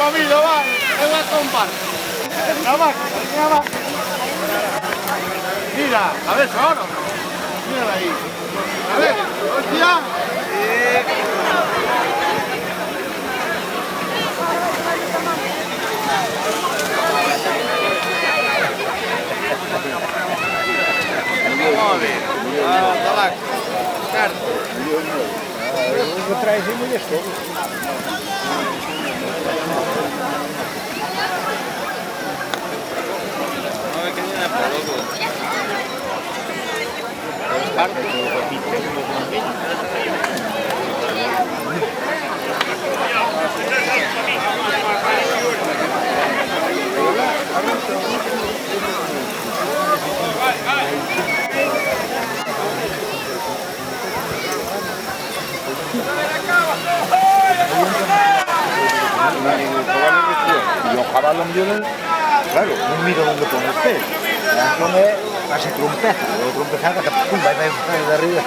Camilo, va, te voy a comprar. Nada más, nada más. Mira, a ver, ahora. Mira ahí. A ver, hostia. Molt bé. Tabac. Certo. Lo traes y muy esto. Y ojalá lo envíen, claro, no miro dónde pone usted. Entonces, hace trompeza, luego trompeza que te pumba y va de arriba.